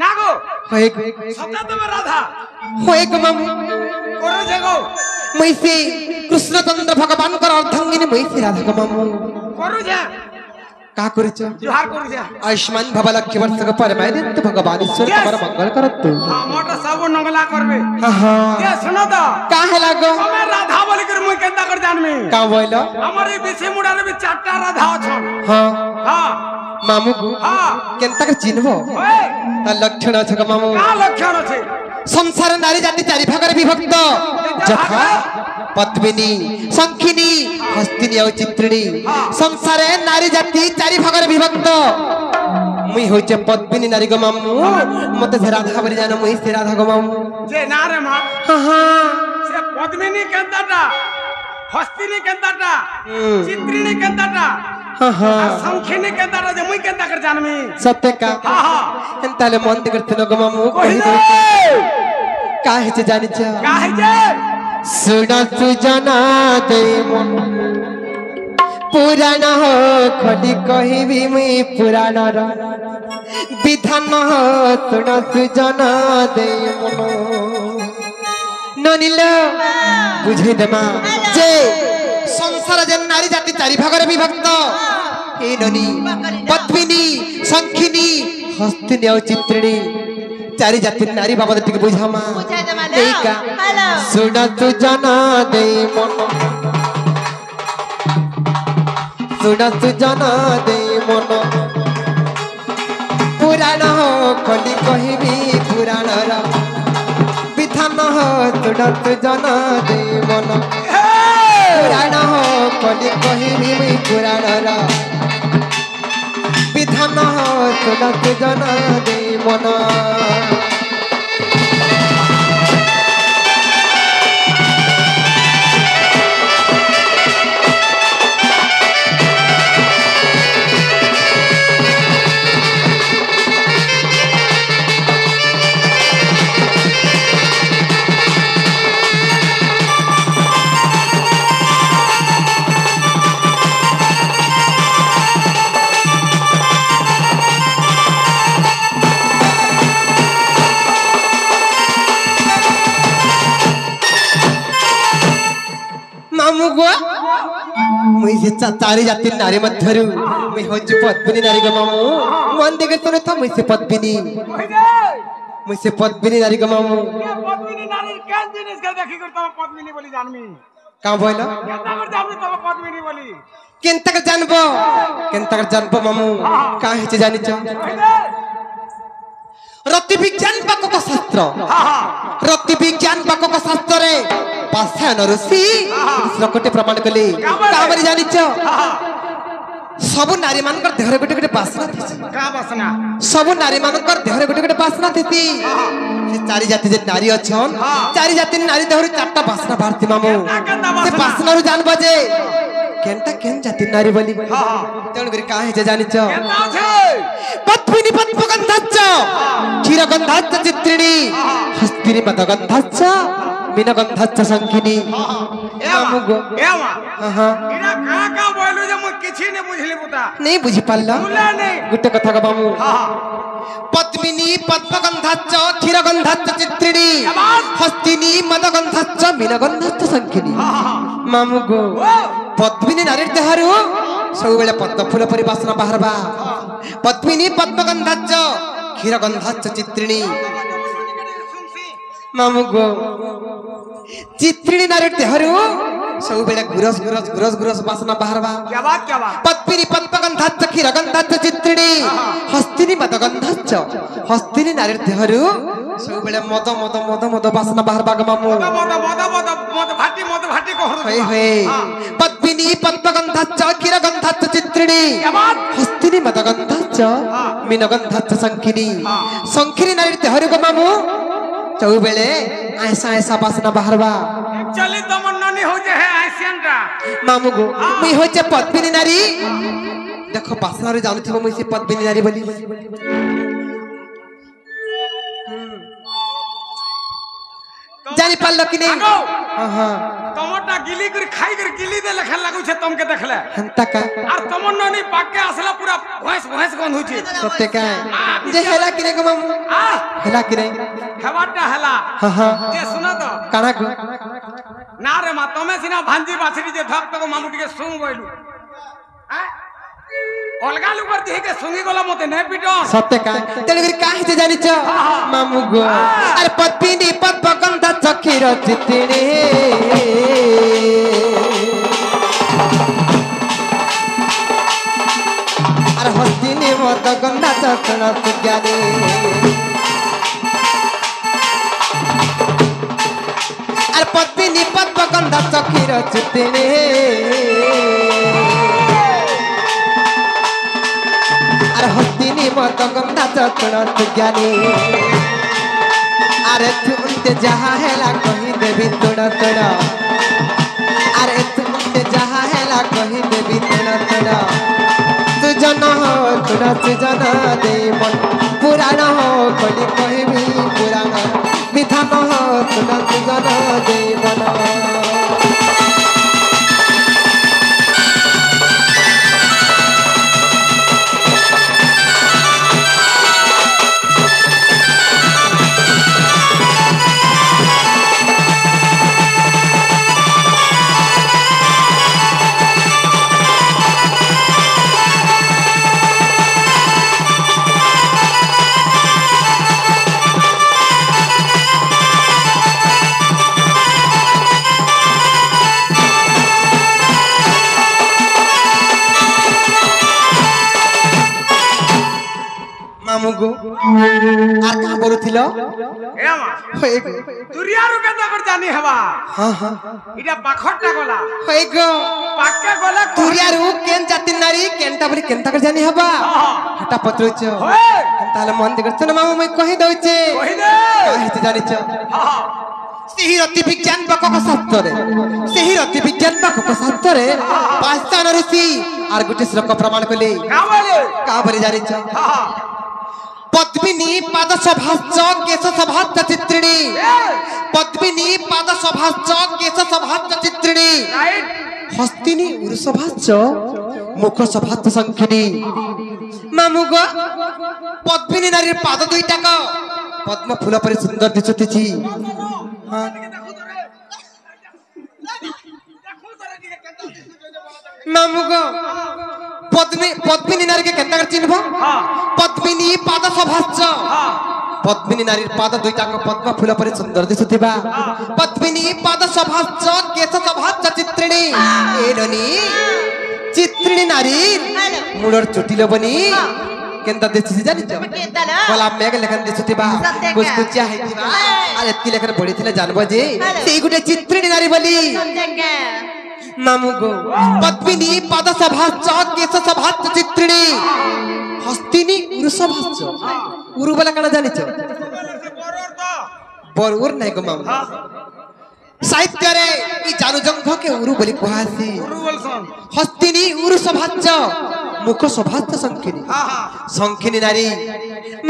না গো होए সতা তুমি রাধা होए गो मामू করে যাগো मैसे कृष्णचंद्र भगवान कर अर्धांगिनी मैसे राधा गो मामू করু যা का करिछ জোহার করু যা आयुष्मान भव लक्ष्य वर्ष का परमानंद भगवान ईश्वर तुम्हारा मंगल करत মোটা সব নগলা করবে हां हां কে শুনো তো का है लागो তুমি রাধা বলি করে মুই কেনতা করে জানমি का बोलो আমার এই বিছে মুড়ারে বি চারটা রাধা আছন हां হ্যাঁ मामू को হ্যাঁ केनता कर चिन्हबो ওই ता लक्षण छ गो मामू কা লক্ষণ আছে संसार नारी जाति चारि भागरे विभक्त যথা पद्मिनी संखिनी हस्तिनी और चित्रिणी संसारे नारी जाति चारि भागरे विभक्त मुई होइचे पद्मिनी नारी गो मामू मते से राधा बरि जानो मुई से राधा गो मामू যে না রে মা हां हां সে পদ্মিনী কেনতাটা হস্তিনী কেনতাটা চিত্রিনী কেনতাটা हां हां সংখিনী কেনতাটা যে মুই কেনতা করে জানমি सत्य का হ্যাঁ হ্যাঁ एंताले मन करते न गो मामू কই कहि দে दे काहे से जानि छ কাহে যে सुना तू जाना दे मन पुराण हो खड़ी कहबी मुई पुराण रा विधान हो सुना तू जाना दे मन ननिल बुझे देमा जे संसार जे नारी जाति चारि भागरे विभक्त हे ननी पद्मिनी संखिनी हस्तिनी और चित्रिणी चारि जाति नारी बाबा टिके बुझामा एका सुना तू जाना दे मन सुना तू जाना दे मन पुराण हो खली कहबी पुराण रा विधान हो सुना तू जाना दे मन पुराण हो खली कहबी मुई पुराण रा विधान हो सुना तू जाना दे मन मामू गो मुई से चारि जाति नारी मध्यरु मुई होची पद्मिनी नारी गो मामू मन देखे तो था मुई से पद्मिनी কই দে मुई से पद्मिनी नारी गो मामू কে পদ্মিনী নারীর কেন জিনিস কে দেখি করে তুমি পদ্মিনী বলি জানমি का बोलो কেনতা করে জানমি তুমি পদ্মিনী বলি केनता कर जानबो मामू काहे से जानि छ কই দে रति विज्ञान बाकक शास्त्र হ্যাঁ হ্যাঁ रति विज्ञान बाकक शास्त्र रे पाषाण ऋषि श्लोकटे प्रमाण कले कामरी जानि छ सब नारी मानकर देहरे गोटे गोटे बासना थिसी কা বাসনা सब नारी मानकर देहरे गोटे गोटे बासना थिसी से चारि जाति जे नारी अछन चारि जाति नारी देहरे चारटा बासना भारती मामू से बासना रु जानबो जे केनटा केन जाति नारी बोली तेन करी काहे जे जानि छ কেনতা আছে पद्मिनी पद्मगंधाच्च क्षीरगंधाच्च चित्रिणी हस्तिनी मदगंधाच्च मीनगंधाच्च संखिनी मामू गो এমা हां हां ইরা কা কা বইলো যে মুই কিছু নে বুঝলি পুতা नहीं बुझी पाल्ला বুলা নেই गुटे कथा का मामू হ্যাঁ पद्मिनी पद्मगंधाच्च क्षीरगंधाच्च चित्रिणी आवाज। हस्तिनी मदगंधाच्च मीनगंधाच्च संखिनी मामू गो पद्मिनी नारी देहरु सब बेले पद्म फूल परि बासना बाहरबा पद्मिनी पद्मगंधाच्च क्षीरगंधाच्च चित्रिणी मामू गो चित्रिणी नारी देहरु सब बेले गुरस गुरस गुरस गुरस बासना बाहरबा क्या बात पद्मिनी पद्मगंधाच्च क्षीरगंधाच्च चित्रिणी हस्तिनी मदगंधाच्च हस्तिनी नारी देहरु सब बेले मद मद मद मद बासना बाहरबा ग मामू মদ ভাটি কহর होय होय पद्मिनी पद्मगंधाच्च क्षीरगंधाच्च चित्रिणी हस्तिनी मदगंधाच्च मीनगंधाच्च संखिनी संखिनी नारी देहरु ग मामू सब बेले ऐसा ऐसा बासना बाहरबा चली तमन ननी हो जे है आसियनटा मामू गो मुई होचे पद्मिनी नारी देखो बासना रे जानु थिबो मुई से पद्मिनी नारी बोली जानी पारलो कि नहीं आगो हां हां टमाटा गिली कर खाई कर गिली दे लखन लागू छे तुमके देखले हंता का আর তোমার ননি পাকে আসলা পুরা ভয়েস ভয়েস গন্ধ হচ্ছে सत्य का जे हेला किने को मामू हेला किने খাবারটা হেলা हां যে শুনো তো काना को না রে মা তুমি সিনা ভাঞ্জি বাছড়ি যে ধক তো মামু টিকে শুং বইলু অলগা লুকর দিকে শুঙ্গি গলা মতে নে পিটো सत्य का तेलुगुरी काहे जे जानि छ मामू गो अरे पत्पिनी पद्मगंधा चखिर चितिनी अरे हस्तिनी मदगंधा चखिर ज्ञानी अरे पत्पिनी पद्मगंधा चखिर चितिनी हस्तिनी मदगंधा चखिर ज्ञानी अरे तुमते जहाँ हेला कही देवी तोड़ा तोड़ा अरे तुमते जहाँ हेला कही देवी तोड़ा तोड़ा सुजन हो तोड़ा सुजन दे मन पुराण हो कली कहबी पुराण विधान हो तोड़ा सुजन दे मन मामुगो आर का बोलुथिलो ए मा दुरियारु केता कर जानी हवा हां हां इटा पाखटटा गला होय गो पाके गला दुरियारु केन जाति नारी केनटा बरी केनता कर जानी हबा हटा पत्रोच होय ताले मन दिगछ न मामू मैं कहि दउचे कहि दे काहे ते जानि छ हां सेही रति विज्ञान बकक शास्त्र रे सेही रति विज्ञान बकक शास्त्र रे पांचटा ऋषि आर गुटे श्लोक प्रमाण कले का बरे जानि छ हां पद्मिनी पाद सभाच केश सभाच चित्रिणी पद्मिनी पाद सभाच केश सभाच चित्रिणी हस्तिनी उरु सभाच मुख सभाच संखिनी मामू गो पद्मिनी नारी पाद दुईटा को पद्म फूल पर सुंदर दिसुतिछि हां मामू गो पद्मिनी नारी के केनता कर चिन्हबो पद्मिनी पाद सभाच पद्मिनी नारी पाद दुईटा को पद्म फूल पर सुंदर दिसुथिबा पद्मिनी पाद सभाच केश सभाच चित्रिणी एननी चित्रिणी नारी मुडर चुटिलो बनी केनता दिसि जानि छ बोला मेघ लेखन दिसुथिबा कुछकुचिया हेतिबा आ एतकी लेखन बढिथिले जानबो जे सेई गुटे चित्रिणी नारी बोली मामू गो पद्मिनी पाद सभाच केश सभाच चित्रिणी हस्तिनी उरु सभाच उरु बोला काना जानि छ बरोर नै गो मामू साहित्य रे ई जानू जंघ के उरु बोली कुहासी उरु बोलसन हस्तिनी उरु सभाच मुख सभाच संखिनी संखिनी नारी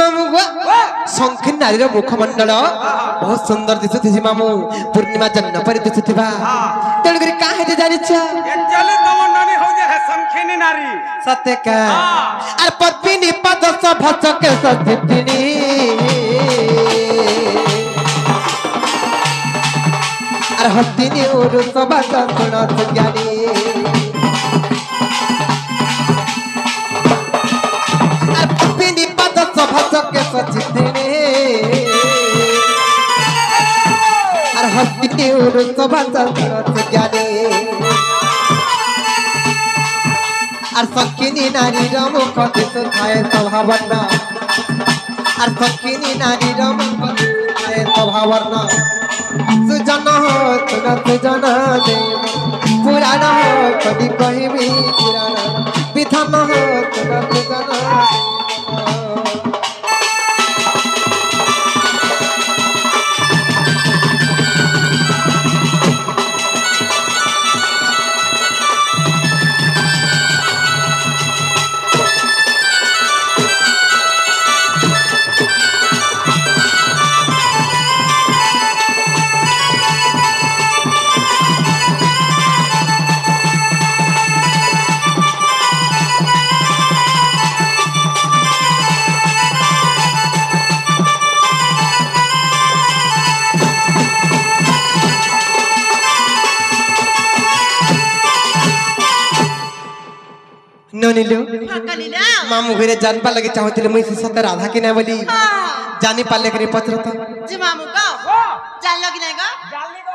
मामू गो संखिनी नारी रो मुखमंडल बहुत सुंदर दिसुथि मामू पूर्णिमा जन्न पर दिसुथिबा तेलुगुरी काहे जे जानि छ एक्चुअली तमन नानी हो जे है संखिनी नारी सत्य का अर पद्मिनी पद सभाच के सचितिनी अर हस्तिनी उरु सभाच सुनत ज्ञानी अर पद्मिनी पद सभाच के सचितिनी अर हस्तिनी उरु सभाच सुनत ज्ञानी अर संखिनी नारी मुख दिसुथाय स्वभावर्ण अर संखिनी नारी मुख दिसुथाय स्वभावर्ण सुजन हो तुना सुजन दे पुराण हो कभी कहबी पुराण विधान हो तुना सुजन ননিলো ফাকালিলা মামু ঘরে জানবা লাগে চাহুଥିଲେ মুই সে সতে রাধা কি না বলি জানি পারলে করে পত্র তো যে মামু গো জানলো কি নাই গো জানলি গো